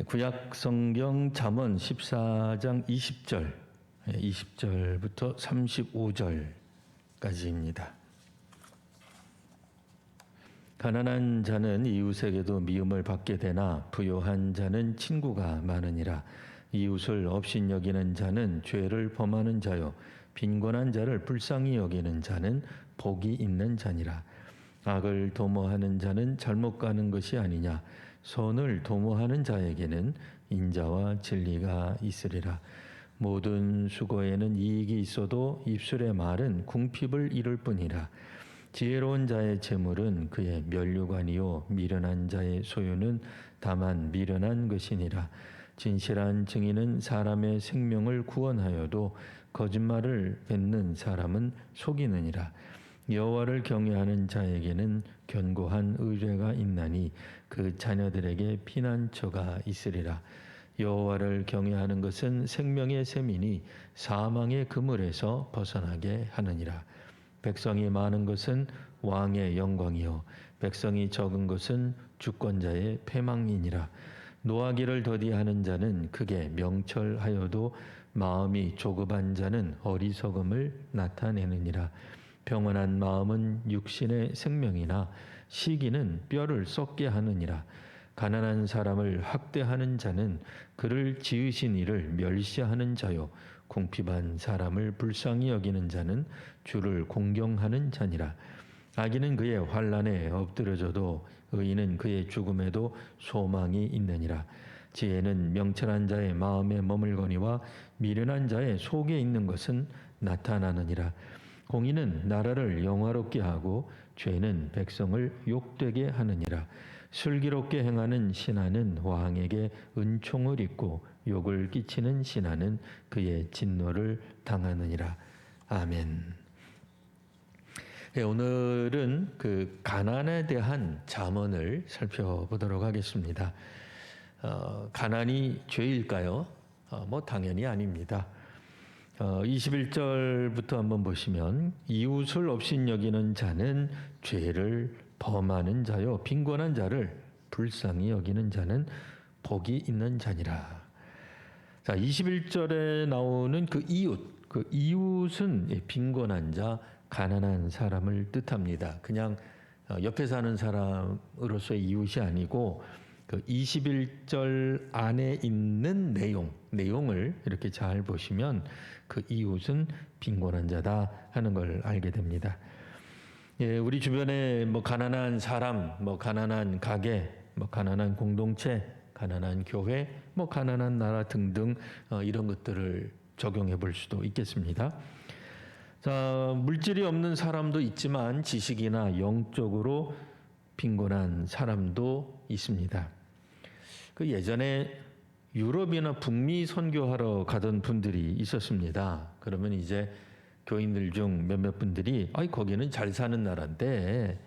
구약 성경 잠언 14장 20절부터 35절까지입니다. 가난한 자는 이웃에게도 미움을 받게 되나 부요한 자는 친구가 많으니라. 이웃을 업신여기는 자는 죄를 범하는 자요 빈곤한 자를 불쌍히 여기는 자는 복이 있는 자니라. 악을 도모하는 자는 잘못 가는 것이 아니냐. 선을 도모하는 자에게는 인자와 진리가 있으리라. 모든 수고에는 이익이 있어도 입술의 말은 궁핍을 이룰 뿐이라. 지혜로운 자의 재물은 그의 면류관이요 미련한 자의 소유는 다만 미련한 것이니라. 진실한 증인은 사람의 생명을 구원하여도 거짓말을 뱉는 사람은 속이느니라. 여호와를 경외하는 자에게는 견고한 의뢰가 있나니 그 자녀들에게 피난처가 있으리라. 여호와를 경외하는 것은 생명의 셈이니 사망의 그물에서 벗어나게 하느니라. 백성이 많은 것은 왕의 영광이요 백성이 적은 것은 주권자의 패망이니라. 노하기를 더디하는 자는 크게 명철하여도 마음이 조급한 자는 어리석음을 나타내느니라. 평온한 마음은 육신의 생명이나 시기는 뼈를 썩게 하느니라. 가난한 사람을 학대하는 자는 그를 지으신 이를 멸시하는 자요 궁핍한 사람을 불쌍히 여기는 자는 주를 공경하는 자니라. 악인은 그의 환난에 엎드려져도 의인은 그의 죽음에도 소망이 있느니라. 지혜는 명철한 자의 마음에 머물거니와 미련한 자의 속에 있는 것은 나타나느니라. 공의는 나라를 영화롭게 하고 죄는 백성을 욕되게 하느니라. 슬기롭게 행하는 신하는 왕에게 은총을 입고 욕을 끼치는 신하는 그의 진노를 당하느니라. 아멘. 네, 오늘은 그 가난에 대한 잠언을 살펴보도록 하겠습니다. 가난이 죄일까요? 당연히 아닙니다. 21절부터 한번 보시면 이웃을 업신여기는 자는 죄를 범하는 자요 빈곤한 자를 불쌍히 여기는 자는 복이 있는 자니라. 자, 21절에 나오는 그 이웃은 빈곤한 자, 가난한 사람을 뜻합니다. 그냥 옆에 사는 사람으로서의 이웃이 아니고 그 21절 안에 있는 내용을 이렇게 잘 보시면 그 이웃은 빈곤한 자다 하는 걸 알게 됩니다. 예, 우리 주변에 가난한 사람, 가난한 가게, 가난한 공동체, 가난한 교회, 가난한 나라 등등 이런 것들을 적용해 볼 수도 있겠습니다. 자, 물질이 없는 사람도 있지만 지식이나 영적으로 빈곤한 사람도 있습니다. 그 예전에 유럽이나 북미 선교하러 가던 분들이 있었습니다. 그러면 이제 교인들 중 몇몇 분들이 거기는 잘 사는 나라인데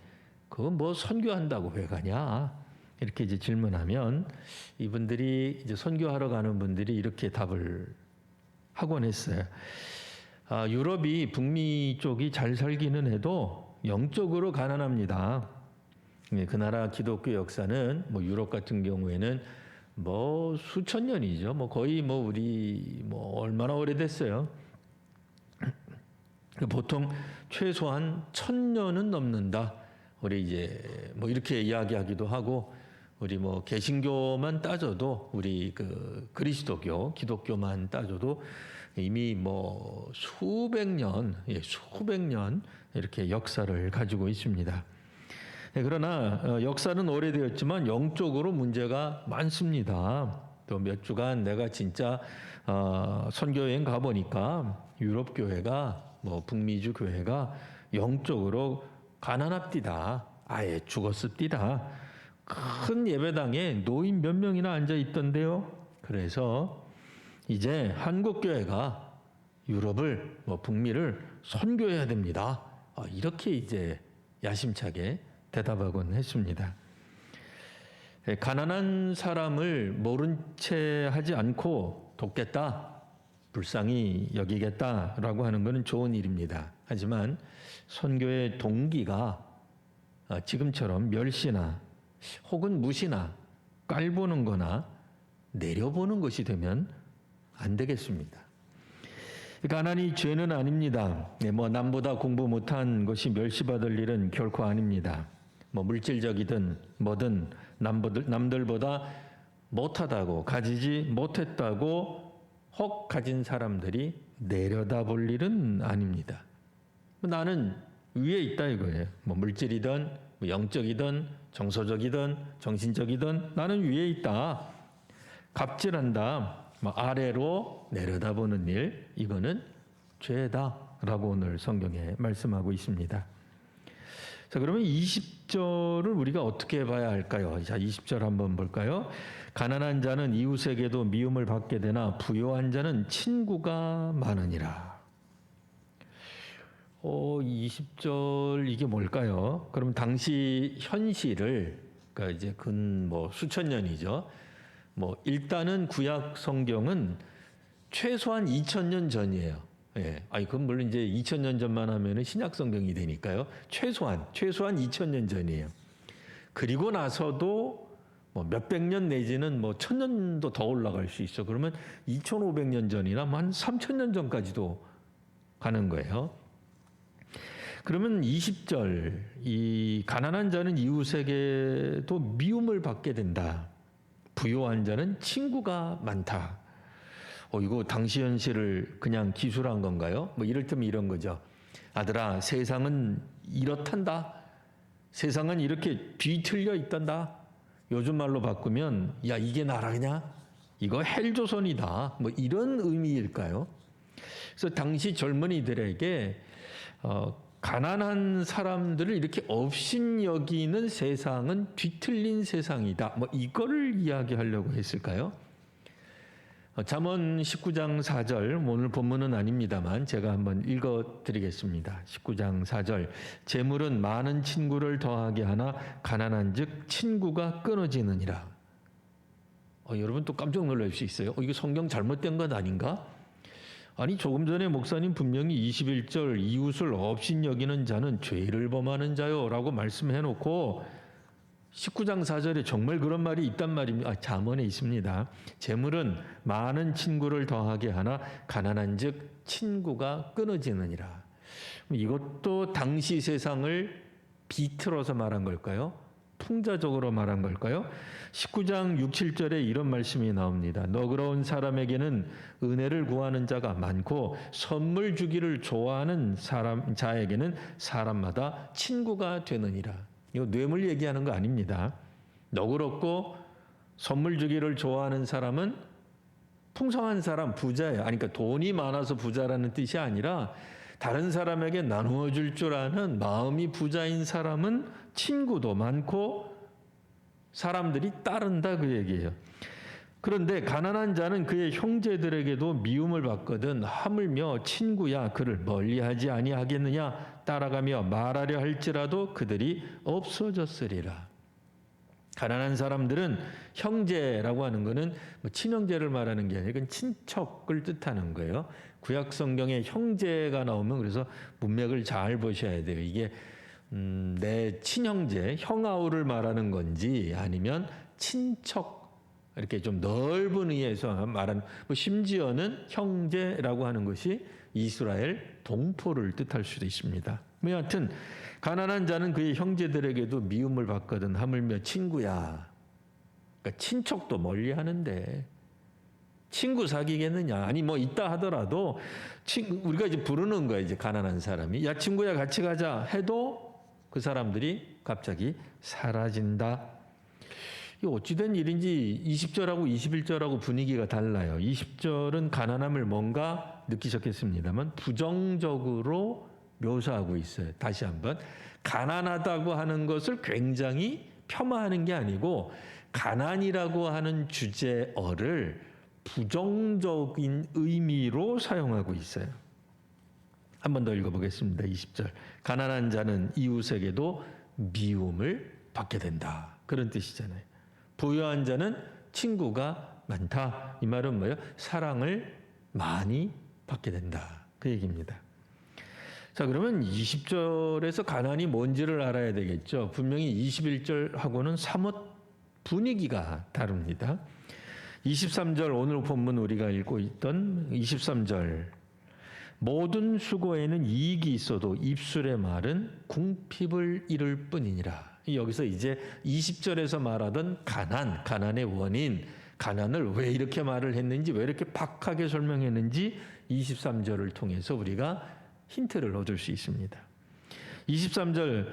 그건 선교한다고 왜 가냐? 이렇게 이제 질문하면 이분들이 이제 선교하러 가는 분들이 이렇게 답을 하곤 했어요. 유럽이 북미 쪽이 잘 살기는 해도 영적으로 가난합니다. 그 나라 기독교 역사는 유럽 같은 경우에는 수천 년이죠. 거의 우리 얼마나 오래됐어요. 보통 최소한 1000년은 넘는다. 우리 이제 이렇게 이야기하기도 하고 우리 개신교만 따져도 우리 그 그리스도교 기독교만 따져도 이미 수백 년 이렇게 역사를 가지고 있습니다. 그러나 역사는 오래되었지만 영적으로 문제가 많습니다. 또 몇 주간 내가 진짜 선교여행 가보니까 유럽 교회가 북미주 교회가 영적으로 가난합디다. 아예 죽었습디다. 큰 예배당에 노인 몇 명이나 앉아 있던데요. 그래서 이제 한국 교회가 유럽을 북미를 선교해야 됩니다. 이렇게 이제 야심차게 대답하곤 했습니다. 가난한 사람을 모른 채 하지 않고 돕겠다, 불쌍히 여기겠다라고 하는 것은 좋은 일입니다. 하지만 선교의 동기가 지금처럼 멸시나 혹은 무시나 깔보는 거나 내려보는 것이 되면 안 되겠습니다. 가난이 죄는 아닙니다. 뭐 남보다 공부 못한 것이 멸시받을 일은 결코 아닙니다. 뭐 물질적이든 뭐든 남들보다 못하다고 가지지 못했다고 혹 가진 사람들이 내려다볼 일은 아닙니다. 나는 위에 있다 이거예요. 뭐 물질이든 뭐 영적이든 정서적이든 정신적이든 나는 위에 있다. 갑질한다. 뭐 아래로 내려다보는 일, 이거는 죄다라고 오늘 성경에 말씀하고 있습니다. 자, 그러면 20절을 우리가 어떻게 봐야 할까요? 자, 20절 한번 볼까요? 가난한 자는 이웃에게도 미움을 받게 되나 부요한 자는 친구가 많으니라. 20절 이게 뭘까요? 그럼 당시 현실을, 그러니까 이제 근 수천 년이죠. 일단은 구약 성경은 최소한 2000년 전이에요. 예. 그건 물론 이제 2000년 전만 하면은 신약 성경이 되니까요. 최소한 2000년 전이에요. 그리고 나서도 몇백 년 내지는 1000년도 더 올라갈 수 있어. 그러면 2500년 전이나 한 3000년 전까지도 가는 거예요. 그러면 20절, 이 가난한 자는 이웃에게도 미움을 받게 된다. 부요한 자는 친구가 많다. 이거 당시 현실을 그냥 기술한 건가요? 이를테면 이런 거죠. 아들아, 세상은 이렇단다. 세상은 이렇게 뒤틀려 있단다. 요즘 말로 바꾸면 야, 이게 나라냐? 이거 헬조선이다. 이런 의미일까요? 그래서 당시 젊은이들에게 가난한 사람들을 이렇게 업신여기는 세상은 뒤틀린 세상이다. 이거를 이야기하려고 했을까요? 잠언 19장 4절, 오늘 본문은 아닙니다만 제가 한번 읽어드리겠습니다. 19장 4절, 재물은 많은 친구를 더하게 하나 가난한 즉 친구가 끊어지느니라. 여러분 또 깜짝 놀랄 수 있어요. 이거 성경 잘못된 것 아닌가? 아니 조금 전에 목사님 분명히 21절 이웃을 업신여기는 자는 죄를 범하는 자요 라고 말씀해놓고 19장 4절에 정말 그런 말이 있단 말입니다. 잠언에 있습니다. 재물은 많은 친구를 더하게 하나 가난한 즉 친구가 끊어지느니라. 이것도 당시 세상을 비틀어서 말한 걸까요? 풍자적으로 말한 걸까요? 19장 6, 7절에 이런 말씀이 나옵니다. 너그러운 사람에게는 은혜를 구하는 자가 많고 선물 주기를 좋아하는 자에게는 사람마다 친구가 되느니라. 이거 뇌물 얘기하는 거 아닙니다. 너그럽고 선물 주기를 좋아하는 사람은 풍성한 사람, 부자예요. 그러니까 돈이 많아서 부자라는 뜻이 아니라 다른 사람에게 나누어 줄 줄 아는 마음이 부자인 사람은 친구도 많고 사람들이 따른다 그 얘기예요. 그런데 가난한 자는 그의 형제들에게도 미움을 받거든 하물며 친구야 그를 멀리하지 아니하겠느냐 따라가며 말하려 할지라도 그들이 없어졌으리라. 가난한 사람들은 형제라고 하는 것은 친형제를 말하는 게 아니라 이건 친척을 뜻하는 거예요. 구약 성경에 형제가 나오면 그래서 문맥을 잘 보셔야 돼요. 이게 내 친형제, 형아우를 말하는 건지 아니면 친척 이렇게 좀 넓은 의미에서 말하는 심지어는 형제라고 하는 것이 이스라엘 동포를 뜻할 수도 있습니다. 여하튼 가난한 자는 그의 형제들에게도 미움을 받거든 하물며 친구야. 그러니까 친척도 멀리 하는데 친구 사귀겠느냐? 아니 있다 하더라도 우리가 이제 부르는 거야 이제 가난한 사람이 야 친구야 같이 가자 해도 그 사람들이 갑자기 사라진다. 이 어찌된 일인지 20절하고 21절하고 분위기가 달라요. 20절은 가난함을 뭔가 느끼셨겠습니다만 부정적으로 묘사하고 있어요. 다시 한번 가난하다고 하는 것을 굉장히 폄하하는 게 아니고 가난이라고 하는 주제어를 부정적인 의미로 사용하고 있어요. 한 번 더 읽어보겠습니다. 20절. 가난한 자는 이웃에게도 미움을 받게 된다. 그런 뜻이잖아요. 부유한 자는 친구가 많다. 이 말은 뭐예요? 사랑을 많이 받게 된다. 그 얘기입니다. 자, 그러면 20절에서 가난이 뭔지를 알아야 되겠죠. 분명히 21절하고는 사뭇 분위기가 다릅니다. 23절 오늘 본문 우리가 읽고 있던 23절 모든 수고에는 이익이 있어도 입술의 말은 궁핍을 이룰 뿐이니라. 여기서 이제 20절에서 말하던 가난의 원인, 가난을 왜 이렇게 말을 했는지, 왜 이렇게 박하게 설명했는지 23절을 통해서 우리가 힌트를 얻을 수 있습니다. 23절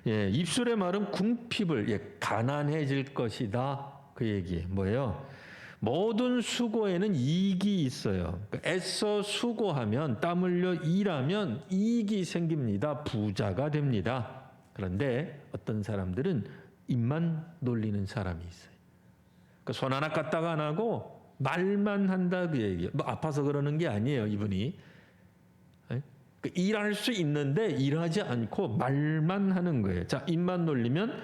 입술의 말은 궁핍을 가난해질 것이다. 그 얘기 뭐예요? 모든 수고에는 이익이 있어요. 그러니까 애써 수고하면 땀 흘려 일하면 이익이 생깁니다. 부자가 됩니다. 그런데 어떤 사람들은 입만 놀리는 사람이 있어요. 그러니까 손 하나 까딱 안 하고 말만 한다 그 얘기예요. 뭐 아파서 그러는 게 아니에요, 이분이. 그러니까 일할 수 있는데 일하지 않고 말만 하는 거예요. 자, 입만 놀리면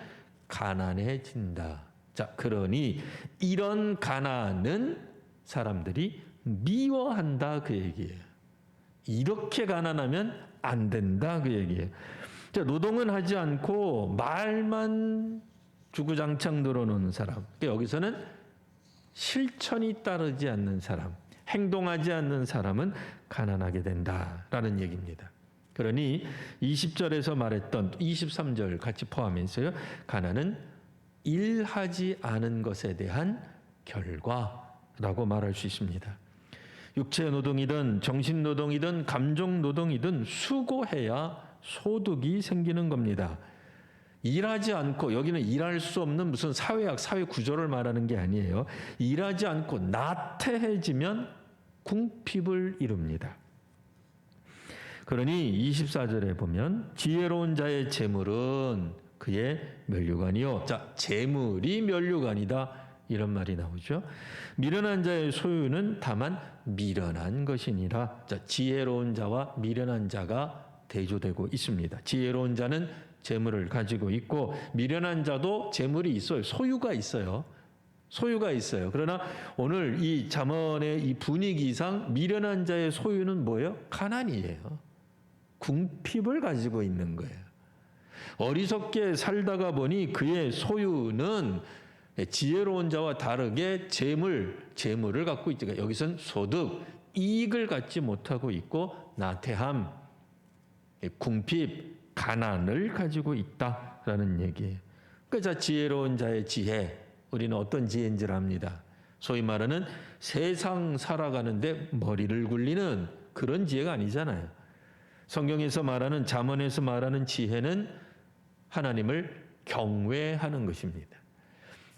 가난해진다. 자, 그러니 이런 가난은 사람들이 미워한다 그 얘기예요. 이렇게 가난하면 안 된다 그 얘기예요. 자, 노동은 하지 않고 말만 주구장창 늘어놓는 사람. 그러니까 여기서는 실천이 따르지 않는 사람, 행동하지 않는 사람은 가난하게 된다라는 얘기입니다. 그러니 20절에서 말했던 23절 같이 포함해서요. 가난은 일하지 않은 것에 대한 결과라고 말할 수 있습니다. 육체 노동이든 정신 노동이든 감정 노동이든 수고해야 소득이 생기는 겁니다. 일하지 않고, 여기는 일할 수 없는 무슨 사회학, 사회 구조를 말하는 게 아니에요. 일하지 않고 나태해지면 궁핍을 이룹니다. 그러니 24절에 보면 지혜로운 자의 재물은 그의 면류관이요. 자, 재물이 면류관이다. 이런 말이 나오죠. 미련한 자의 소유는 다만 미련한 것이니라. 자, 지혜로운 자와 미련한 자가 대조되고 있습니다. 지혜로운 자는 재물을 가지고 있고 미련한 자도 재물이 있어요. 소유가 있어요. 소유가 있어요. 그러나 오늘 이 잠언의 이 분위기상 미련한 자의 소유는 뭐예요? 가난이에요. 궁핍을 가지고 있는 거예요. 어리석게 살다가 보니 그의 소유는 지혜로운 자와 다르게 재물을 갖고 있죠. 여기선 소득, 이익을 갖지 못하고 있고 나태함, 궁핍, 가난을 가지고 있다라는 얘기예요. 그래서 지혜로운 자의 지혜, 우리는 어떤 지혜인지를 압니다. 소위 말하는 세상 살아가는데 머리를 굴리는 그런 지혜가 아니잖아요. 성경에서 말하는, 잠언에서 말하는 지혜는 하나님을 경외하는 것입니다.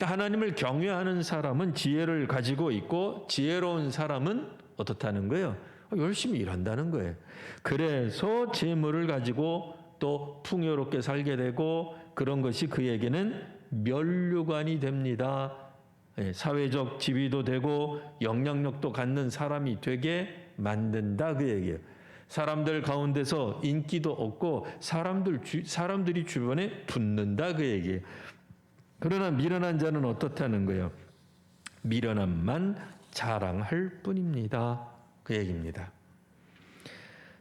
하나님을 경외하는 사람은 지혜를 가지고 있고 지혜로운 사람은 어떻다는 거예요? 열심히 일한다는 거예요. 그래서 재물을 가지고 또 풍요롭게 살게 되고 그런 것이 그에게는 면류관이 됩니다. 사회적 지위도 되고 영향력도 갖는 사람이 되게 만든다 그 얘기예요. 사람들 가운데서 인기도 얻고 사람들이 주변에 붙는다 그 얘기예요. 그러나 미련한 자는 어떻다는 거예요? 미련함만 자랑할 뿐입니다. 그 얘기입니다.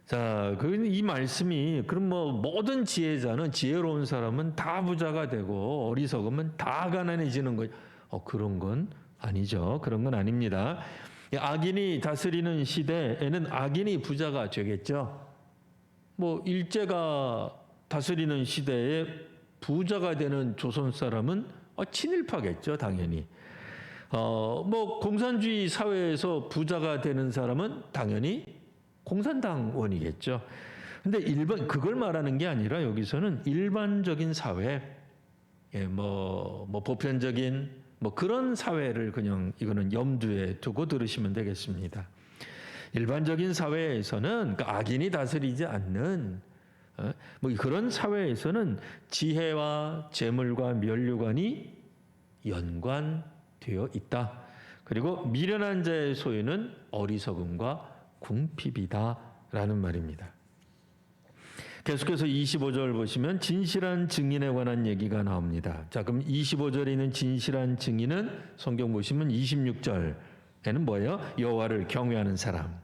자, 이 말씀이 그럼 뭐 모든 지혜자는 지혜로운 사람은 다 부자가 되고 어리석으면 다 가난해지는 거예요. 그런 건 아니죠. 그런 건 아닙니다. 악인이 다스리는 시대에는 악인이 부자가 되겠죠. 뭐 일제가 다스리는 시대에 부자가 되는 조선 사람은 친일파겠죠, 당연히. 뭐 공산주의 사회에서 부자가 되는 사람은 당연히 공산당원이겠죠. 근데 그걸 말하는 게 아니라 여기서는 일반적인 사회, 뭐 보편적인 뭐 그런 사회를 그냥 이거는 염두에 두고 들으시면 되겠습니다. 일반적인 사회에서는 악인이 다스리지 않는 뭐 그런 사회에서는 지혜와 재물과 면류관이 연관되어 있다. 그리고 미련한 자의 소유는 어리석음과 궁핍이다라는 말입니다. 계속해서 25절 보시면 진실한 증인에 관한 얘기가 나옵니다. 자, 그럼 25절에 있는 진실한 증인은 성경 보시면 26절에는 뭐예요? 여호와를 경외하는 사람.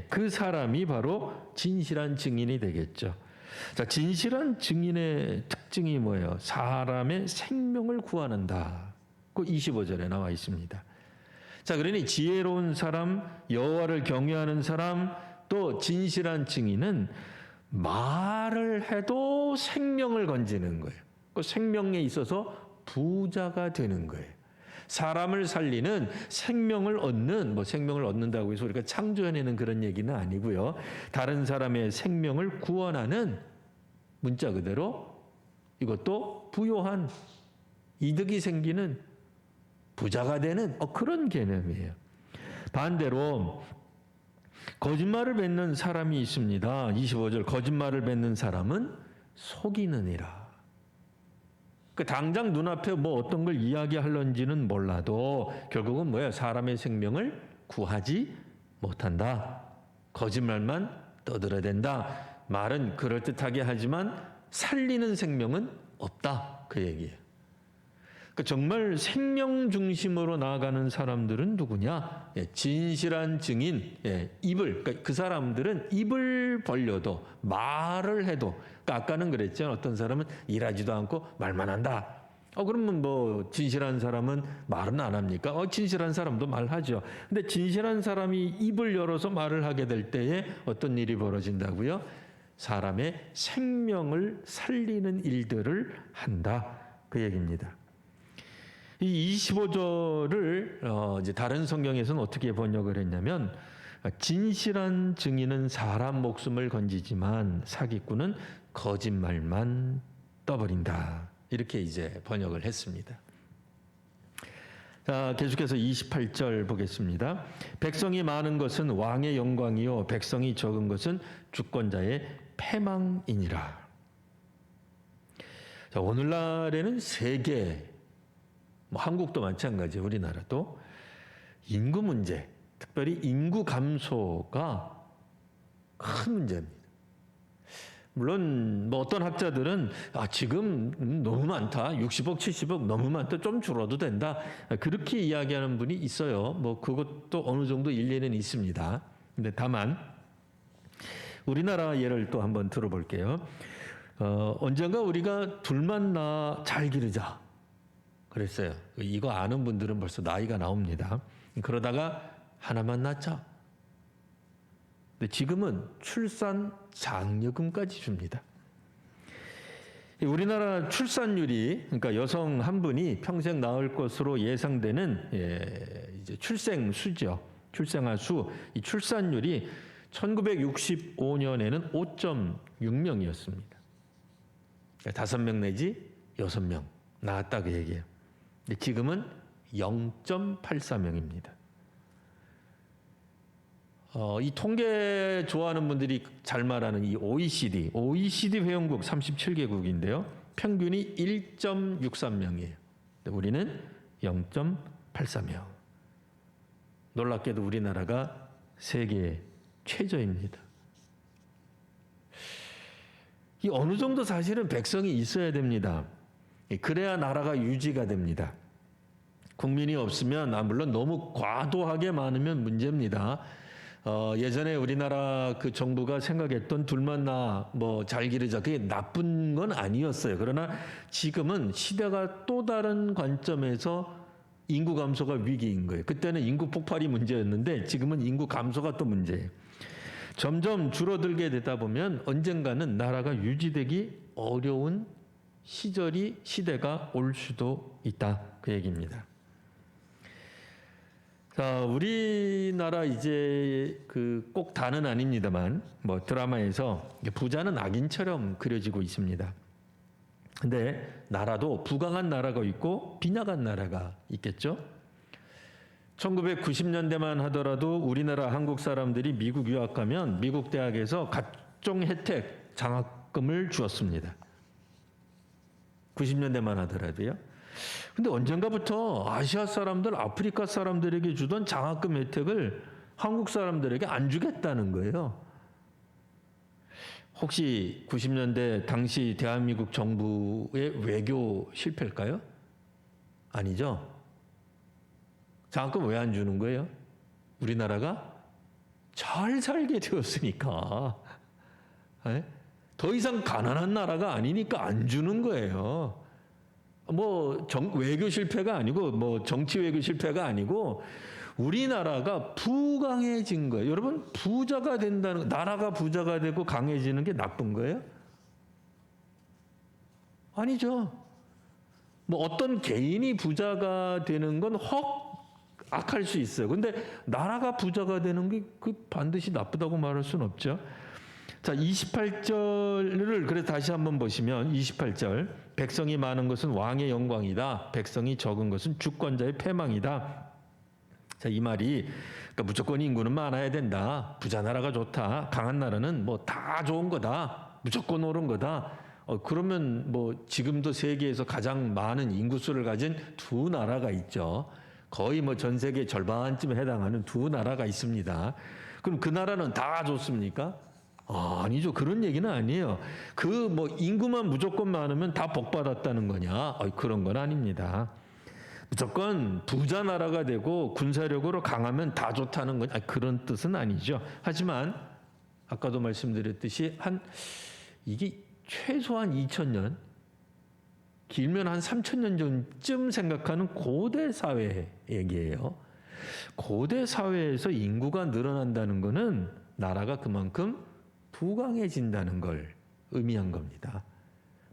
그 사람이 바로 진실한 증인이 되겠죠. 자, 진실한 증인의 특징이 뭐예요? 사람의 생명을 구하는다. 그 25절에 나와 있습니다. 자, 그러니 지혜로운 사람, 여호와를 경외하는 사람, 또 진실한 증인은 말을 해도 생명을 건지는 거예요. 그 생명에 있어서 부자가 되는 거예요. 사람을 살리는 생명을 얻는, 뭐 생명을 얻는다고 해서 우리가 창조해내는 그런 얘기는 아니고요. 다른 사람의 생명을 구원하는, 문자 그대로 이것도 부요한, 이득이 생기는, 부자가 되는 그런 개념이에요. 반대로 거짓말을 뱉는 사람이 있습니다. 25절, 거짓말을 뱉는 사람은 속이느니라. 그 당장 눈앞에 뭐 어떤 걸 이야기하려는지는 몰라도 결국은 뭐야? 사람의 생명을 구하지 못한다. 거짓말만 떠들어댄다. 말은 그럴듯하게 하지만 살리는 생명은 없다. 그 얘기예요. 그러니까 정말 생명 중심으로 나아가는 사람들은 누구냐? 진실한 증인, 입을, 그러니까 그 사람들은 입을 벌려도 말을 해도, 그러니까 아까는 그랬죠. 어떤 사람은 일하지도 않고 말만 한다. 그러면 뭐 진실한 사람은 말은 안 합니까? 진실한 사람도 말하죠. 근데 진실한 사람이 입을 열어서 말을 하게 될 때에 어떤 일이 벌어진다고요? 사람의 생명을 살리는 일들을 한다. 그 얘기입니다. 이 25절을 이제 다른 성경에서는 어떻게 번역을 했냐면, 진실한 증인은 사람 목숨을 건지지만 사기꾼은 거짓말만 떠버린다. 이렇게 이제 번역을 했습니다. 자, 계속해서 28절 보겠습니다. 백성이 많은 것은 왕의 영광이요 백성이 적은 것은 주권자의 패망이니라. 자, 오늘날에는 세계, 한국도 마찬가지예요. 우리나라도 인구 문제, 특별히 인구 감소가 큰 문제입니다. 물론 뭐 어떤 학자들은 지금 너무 많다, 60억, 70억 너무 많다, 좀 줄어도 된다, 그렇게 이야기하는 분이 있어요. 뭐 그것도 어느 정도 일리는 있습니다. 근데 다만 우리나라 예를 또 한번 들어볼게요. 언젠가 우리가 둘만 낳아 잘 기르자 그랬어요. 이거 아는 분들은 벌써 나이가 나옵니다. 그러다가 하나만 낳자. 근데 지금은 출산 장려금까지 줍니다. 우리나라 출산율이, 그러니까 여성 한 분이 평생 낳을 것으로 예상되는 이제 출생수죠. 출생아 수. 이 출산율이 1965년에는 5.6명이었습니다. 5명 내지 6명 낳았다 그 얘기예요. 근데 지금은 0.84명입니다. 이 통계 좋아하는 분들이 잘 말하는 이 OECD 회원국 37개국인데요. 평균이 1.63명이에요. 우리는 0.84명. 놀랍게도 우리나라가 세계 최저입니다. 이 어느 정도 사실은 백성이 있어야 됩니다. 그래야 나라가 유지가 됩니다. 국민이 없으면, 물론 너무 과도하게 많으면 문제입니다. 예전에 우리나라 그 정부가 생각했던 둘만 낳아 뭐 잘 기르자, 그게 나쁜 건 아니었어요. 그러나 지금은 시대가 또 다른 관점에서 인구 감소가 위기인 거예요. 그때는 인구 폭발이 문제였는데 지금은 인구 감소가 또 문제예요. 점점 줄어들게 되다 보면 언젠가는 나라가 유지되기 어려운 시대가 올 수도 있다. 그 얘기입니다. 자, 우리나라 이제 꼭 다는 아닙니다만 뭐 드라마에서 부자는 악인처럼 그려지고 있습니다. 근데 나라도 부강한 나라가 있고 빈약한 나라가 있겠죠. 1990년대만 하더라도 우리나라 한국 사람들이 미국 유학 가면 미국 대학에서 각종 혜택, 장학금을 주었습니다. 90년대만 하더라도요. 근데 언젠가부터 아시아 사람들, 아프리카 사람들에게 주던 장학금 혜택을 한국 사람들에게 안 주겠다는 거예요. 혹시 90년대 당시 대한민국 정부의 외교 실패일까요? 아니죠. 장학금 왜 안 주는 거예요? 우리나라가 잘 살게 되었으니까. 더 이상 가난한 나라가 아니니까 안 주는 거예요. 뭐 외교 실패가 아니고 뭐 정치 외교 실패가 아니고 우리나라가 부강해진 거예요. 여러분, 부자가 된다는, 나라가 부자가 되고 강해지는 게 나쁜 거예요? 아니죠. 뭐 어떤 개인이 부자가 되는 건 악할 수 있어요. 근데 나라가 부자가 되는 게 그 반드시 나쁘다고 말할 수는 없죠. 자, 28절을 그래서 다시 한번 보시면 28절 백성이 많은 것은 왕의 영광이다. 백성이 적은 것은 주권자의 패망이다. 자, 이 말이 그러니까 무조건 인구는 많아야 된다. 부자 나라가 좋다. 강한 나라는 뭐 다 좋은 거다. 무조건 옳은 거다. 그러면 뭐 지금도 세계에서 가장 많은 인구수를 가진 두 나라가 있죠. 거의 뭐 전 세계 절반쯤에 해당하는 두 나라가 있습니다. 그럼 그 나라는 다 좋습니까? 아니죠. 그런 얘기는 아니에요. 그 뭐 인구만 무조건 많으면 다 복 받았다는 거냐? 그런 건 아닙니다. 무조건 부자 나라가 되고 군사력으로 강하면 다 좋다는 건 그런 뜻은 아니죠. 하지만 아까도 말씀드렸듯이 이게 최소한 2000년, 길면 한 3000년 전쯤 생각하는 고대 사회 얘기예요. 고대 사회에서 인구가 늘어난다는 것은 나라가 그만큼 부강해진다는 걸 의미한 겁니다.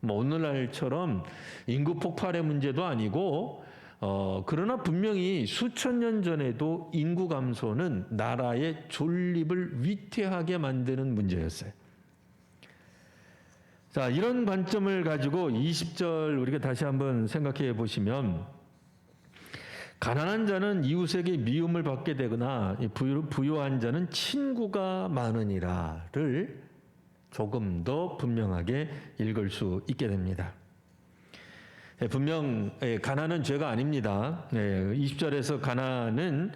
뭐 오늘날처럼 인구 폭발의 문제도 아니고 그러나 분명히 수천 년 전에도 인구 감소는 나라의 존립을 위태하게 만드는 문제였어요. 자, 이런 관점을 가지고 20절 우리가 다시 한번 생각해 보시면 가난한 자는 이웃에게 미움을 받게 되거나 부유한 자는 친구가 많으니라를 조금 더 분명하게 읽을 수 있게 됩니다. 분명 가난은 죄가 아닙니다. 20절에서 가난은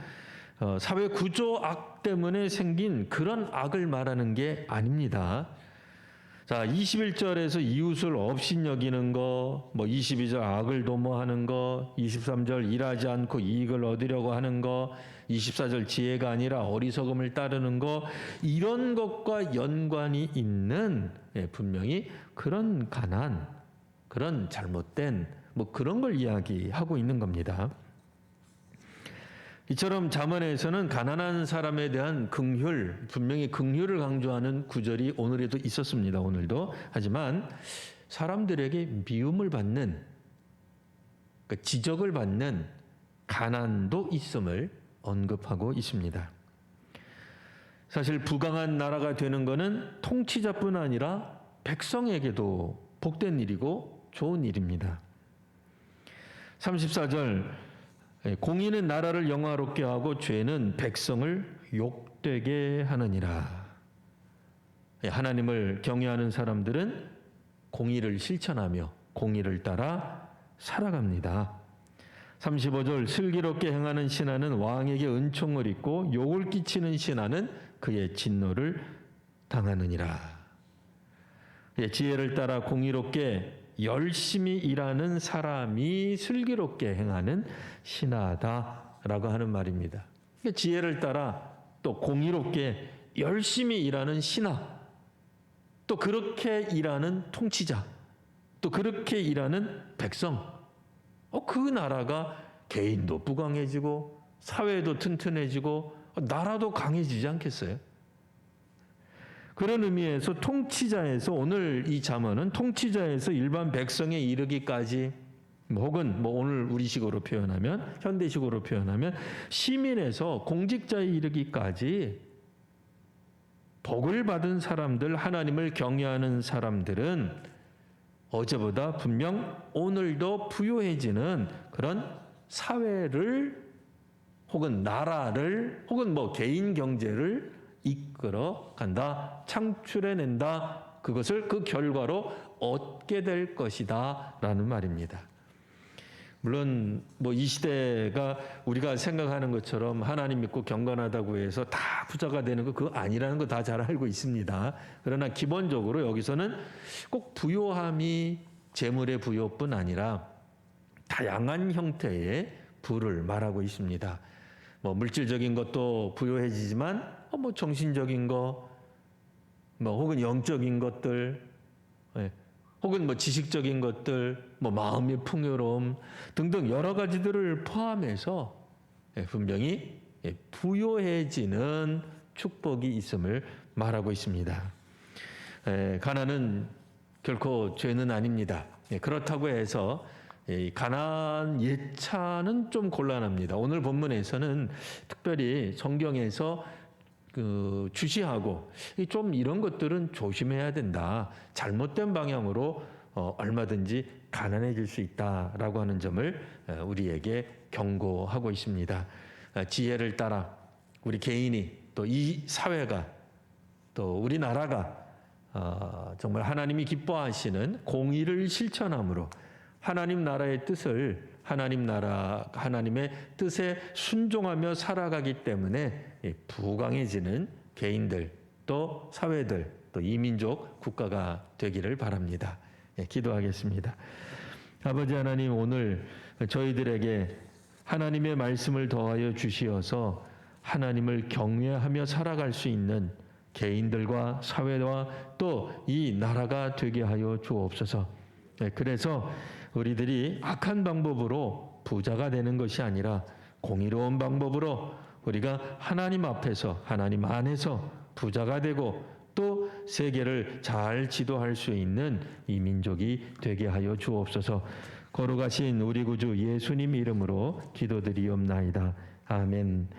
사회 구조 악 때문에 생긴 그런 악을 말하는 게 아닙니다. 자, 21절에서 이웃을 업신여기는 거, 뭐 22절 악을 도모하는 거, 23절 일하지 않고 이익을 얻으려고 하는 거, 24절 지혜가 아니라 어리석음을 따르는 거, 이런 것과 연관이 있는 분명히 그런 가난, 그런 잘못된 뭐 그런 걸 이야기하고 있는 겁니다. 이처럼 잠언에서는 가난한 사람에 대한 긍휼, 분명히 긍휼을 강조하는 구절이 오늘에도 있었습니다. 오늘도. 하지만 사람들에게 미움을 받는, 그러니까 지적을 받는 가난도 있음을 언급하고 있습니다. 사실 부강한 나라가 되는 것은 통치자뿐 아니라 백성에게도 복된 일이고 좋은 일입니다. 34절 공의는 나라를 영화롭게 하고 죄는 백성을 욕되게 하느니라. 하나님을 경외하는 사람들은 공의를 실천하며 공의를 따라 살아갑니다. 35절 슬기롭게 행하는 신하는 왕에게 은총을 입고 욕을 끼치는 신하는 그의 진노를 당하느니라. 지혜를 따라 공의롭게 열심히 일하는 사람이 슬기롭게 행하는 신하다라고 하는 말입니다. 지혜를 따라 또 공의롭게 열심히 일하는 신하, 또 그렇게 일하는 통치자, 또 그렇게 일하는 백성, 그 나라가 개인도 부강해지고 사회도 튼튼해지고 나라도 강해지지 않겠어요? 그런 의미에서 통치자에서 오늘 이 잠언은 통치자에서 일반 백성에 이르기까지 혹은 뭐 오늘 우리식으로 표현하면 현대식으로 표현하면 시민에서 공직자에 이르기까지 복을 받은 사람들, 하나님을 경외하는 사람들은 어제보다 분명 오늘도 부유해지는 그런 사회를 혹은 나라를 혹은 뭐 개인 경제를 이끌어 간다, 창출해낸다, 그것을 그 결과로 얻게 될 것이다 라는 말입니다. 물론 뭐 이 시대가 우리가 생각하는 것처럼 하나님 믿고 경건하다고 해서 다 부자가 되는 거 그거 아니라는 거 다 잘 알고 있습니다. 그러나 기본적으로 여기서는 꼭 부요함이 재물의 부요뿐 아니라 다양한 형태의 부를 말하고 있습니다. 뭐 물질적인 것도 부요해지지만 뭐 정신적인 거, 뭐 혹은 영적인 것들, 혹은 뭐 지식적인 것들, 뭐 마음의 풍요로움 등등 여러 가지들을 포함해서 분명히 부요해지는 축복이 있음을 말하고 있습니다. 가난은 결코 죄는 아닙니다. 그렇다고 해서 가난 예차는 좀 곤란합니다. 오늘 본문에서는 특별히 성경에서 주시하고 좀 이런 것들은 조심해야 된다. 잘못된 방향으로 얼마든지 가난해질 수 있다라고 하는 점을 우리에게 경고하고 있습니다. 지혜를 따라 우리 개인이 또 이 사회가 또 우리나라가 정말 하나님이 기뻐하시는 공의를 실천함으로 하나님 나라의 뜻을 하나님의 뜻에 순종하며 살아가기 때문에 부강해지는 개인들 또 사회들 또 이민족 국가가 되기를 바랍니다. 기도하겠습니다. 아버지 하나님, 오늘 저희들에게 하나님의 말씀을 더하여 주시어서 하나님을 경외하며 살아갈 수 있는 개인들과 사회와 또 이 나라가 되게 하여 주옵소서. 그래서 우리들이 악한 방법으로 부자가 되는 것이 아니라 공의로운 방법으로 우리가 하나님 앞에서 하나님 안에서 부자가 되고 또 세계를 잘 지도할 수 있는 이 민족이 되게 하여 주옵소서. 거룩하신 우리 구주 예수님 이름으로 기도드리옵나이다. 아멘.